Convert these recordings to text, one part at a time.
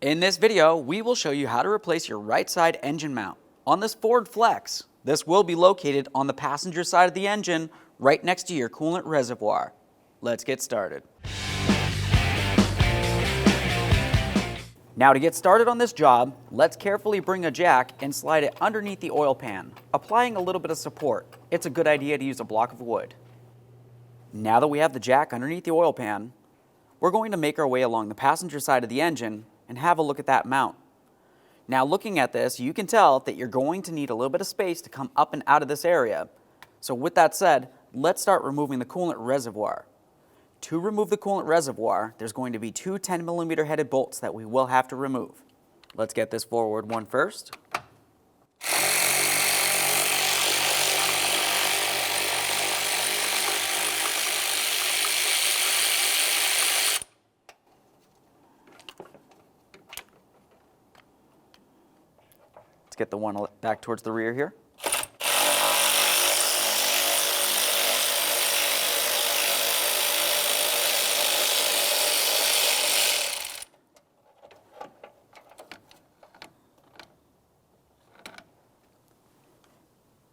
In this video, we will show you how to replace your right side engine mount on this Ford Flex. This will be located on the passenger side of the engine, right next to your coolant reservoir. Let's get started. Now to get started on this job, let's carefully bring a jack and slide it underneath the oil pan, applying a little bit of support. It's a good idea to use a block of wood. Now that we have the jack underneath the oil pan, we're going to make our way along the passenger side of the engine and have a look at that mount. Now looking at this, you can tell that you're going to need a little bit of space to come up and out of this area. So with that said, let's start removing the coolant reservoir. To remove the coolant reservoir, there's going to be two 10mm headed bolts that we will have to remove. Let's get this forward one first. Let's get the one back towards the rear here.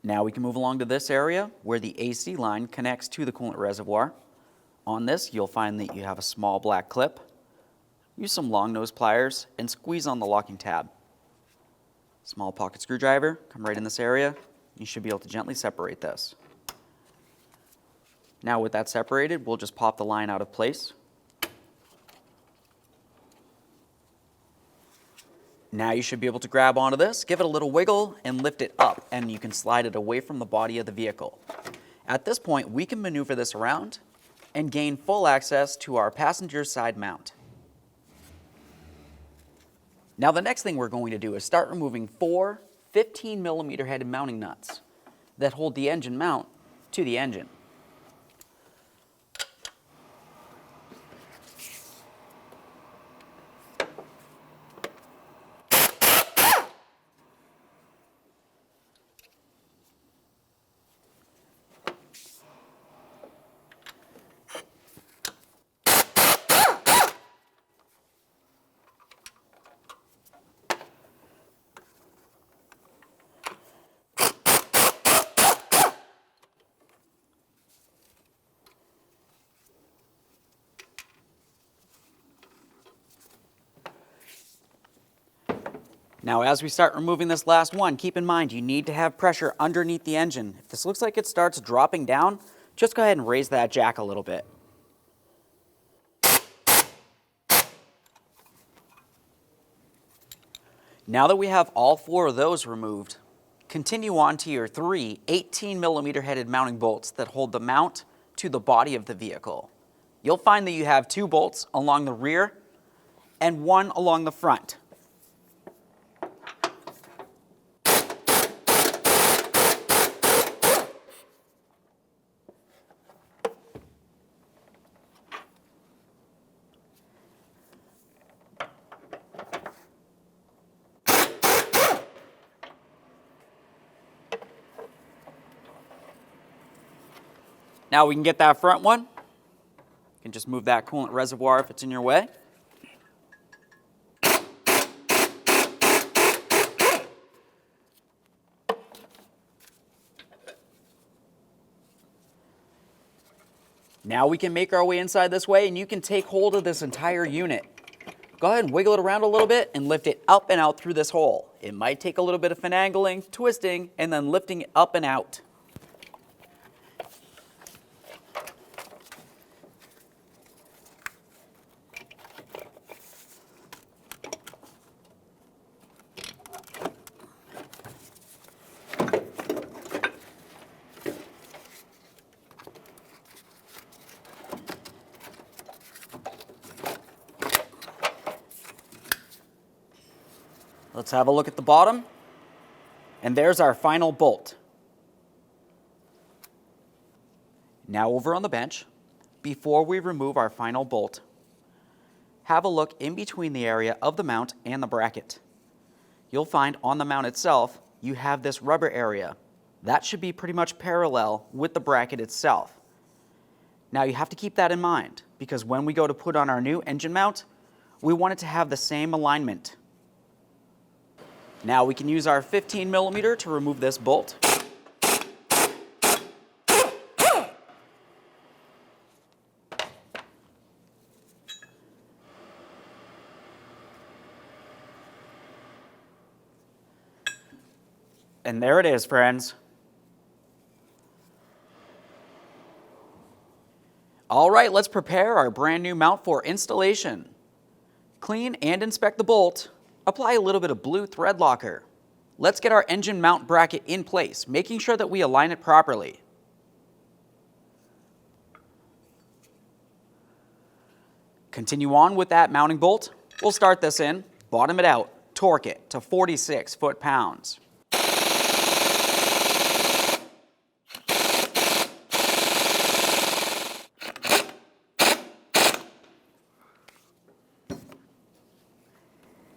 Now we can move along to this area where the AC line connects to the coolant reservoir. On this, you'll find that you have a small black clip. Use some long nose pliers and squeeze on the locking tab. Small pocket screwdriver, come right in this area. You should be able to gently separate this. Now with that separated, we'll just pop the line out of place. Now you should be able to grab onto this, give it a little wiggle, and lift it up, and you can slide it away from the body of the vehicle. At this point, we can maneuver this around and gain full access to our passenger side mount. Now the next thing we're going to do is start removing four 15mm headed mounting nuts that hold the engine mount to the engine. Now as we start removing this last one, keep in mind you need to have pressure underneath the engine. If this looks like it starts dropping down, just go ahead and raise that jack a little bit. Now that we have all four of those removed, continue on to your three 18mm headed mounting bolts that hold the mount to the body of the vehicle. You'll find that you have two bolts along the rear and one along the front. Now we can get that front one. You can just move that coolant reservoir if it's in your way. Now we can make our way inside this way, and you can take hold of this entire unit. Go ahead and wiggle it around a little bit and lift it up and out through this hole. It might take a little bit of finagling, twisting, and then lifting it up and out. Let's have a look at the bottom, and there's our final bolt. Now over on the bench, before we remove our final bolt, have a look in between the area of the mount and the bracket. You'll find on the mount itself, you have this rubber area. That should be pretty much parallel with the bracket itself. Now you have to keep that in mind, because when we go to put on our new engine mount, we want it to have the same alignment. Now we can use our 15mm to remove this bolt. And there it is, friends. All right, let's prepare our brand new mount for installation. Clean and inspect the bolt. Apply a little bit of blue thread locker. Let's get our engine mount bracket in place, making sure that we align it properly. Continue on with that mounting bolt. We'll start this in, bottom it out, torque it to 46 foot-pounds.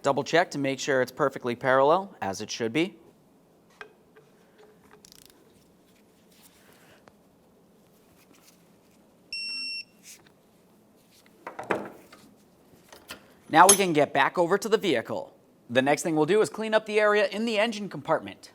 Double check to make sure it's perfectly parallel, as it should be. Now we can get back over to the vehicle. The next thing we'll do is clean up the area in the engine compartment.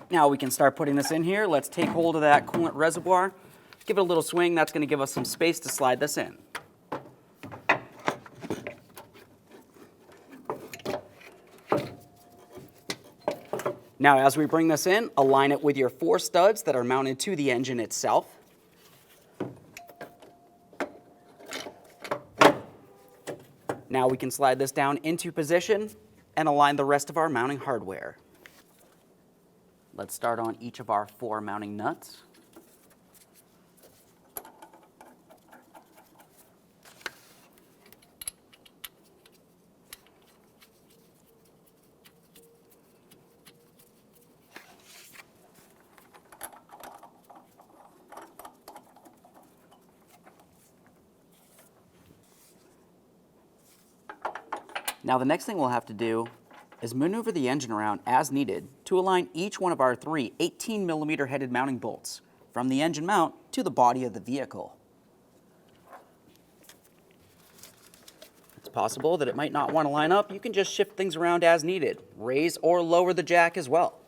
Now we can start putting this in here. Let's take hold of that coolant reservoir. Give it a little swing. That's going to give us some space to slide this in. Now as we bring this in, align it with your 4 studs that are mounted to the engine itself. Now we can slide this down into position and align the rest of our mounting hardware. Let's start on each of our 4 mounting nuts. Now the next thing we'll have to do is maneuver the engine around as needed to align each one of our 3 18mm headed mounting bolts from the engine mount to the body of the vehicle. It's possible that it might not want to line up. You can just shift things around as needed, raise or lower the jack as well.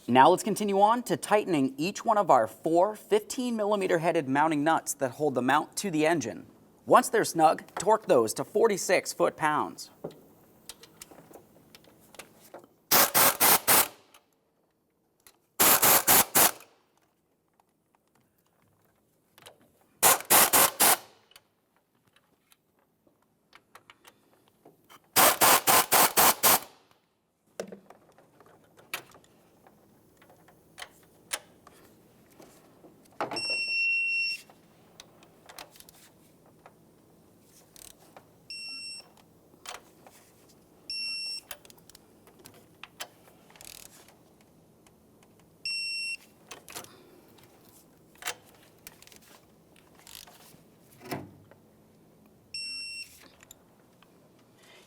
Now let's continue on to tightening each one of our 4 15mm headed mounting nuts that hold the mount to the engine. Once they're snug, torque those to 46 foot-pounds.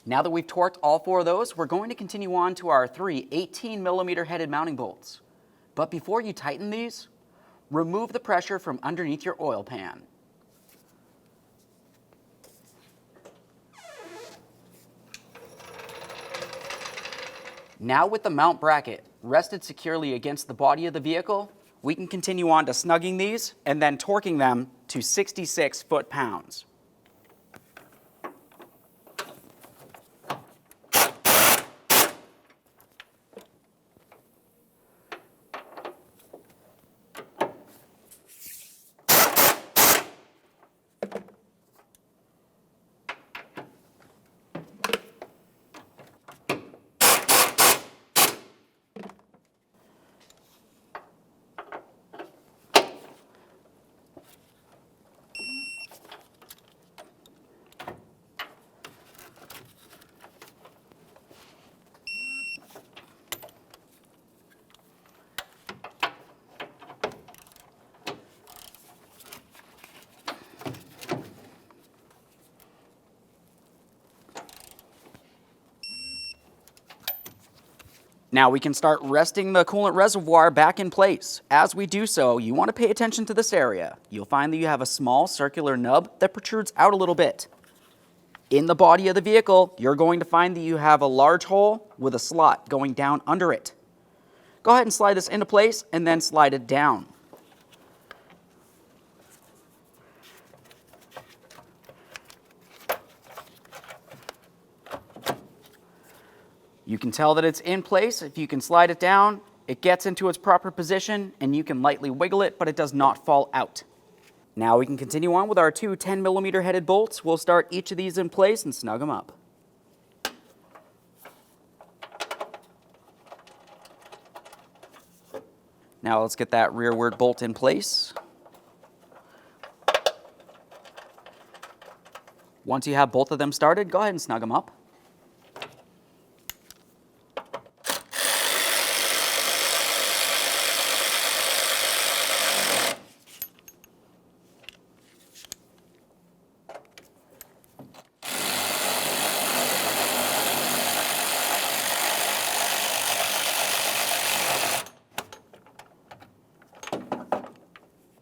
Now that we've torqued all 4 of those, we're going to continue on to our 3 18mm headed mounting bolts. But before you tighten these, remove the pressure from underneath your oil pan. Now with the mount bracket rested securely against the body of the vehicle, we can continue on to snugging these and then torquing them to 66 foot-pounds. Now we can start resting the coolant reservoir back in place. As we do so, you want to pay attention to this area. You'll find that you have a small circular nub that protrudes out a little bit. In the body of the vehicle, you're going to find that you have a large hole with a slot going down under it. Go ahead and slide this into place and then slide it down. You can tell that it's in place. If you can slide it down, it gets into its proper position and you can lightly wiggle it, but it does not fall out. Now we can continue on with our two 10mm headed bolts. We'll start each of these in place and snug them up. Now let's get that rearward bolt in place. Once you have both of them started, go ahead and snug them up.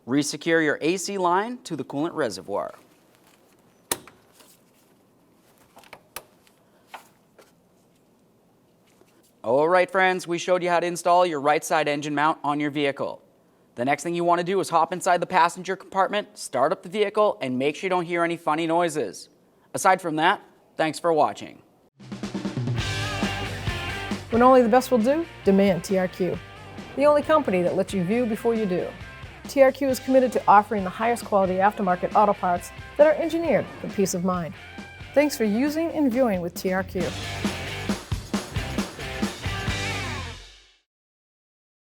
Resecure your AC line to the coolant reservoir. All right, friends, we showed you how to install your right side engine mount on your vehicle. The next thing you want to do is hop inside the passenger compartment, start up the vehicle, and make sure you don't hear any funny noises. Aside from that, thanks for watching. When only the best will do, demand TRQ. The only company that lets you view before you do. TRQ is committed to offering the highest quality aftermarket auto parts that are engineered for peace of mind. Thanks for using and viewing with TRQ.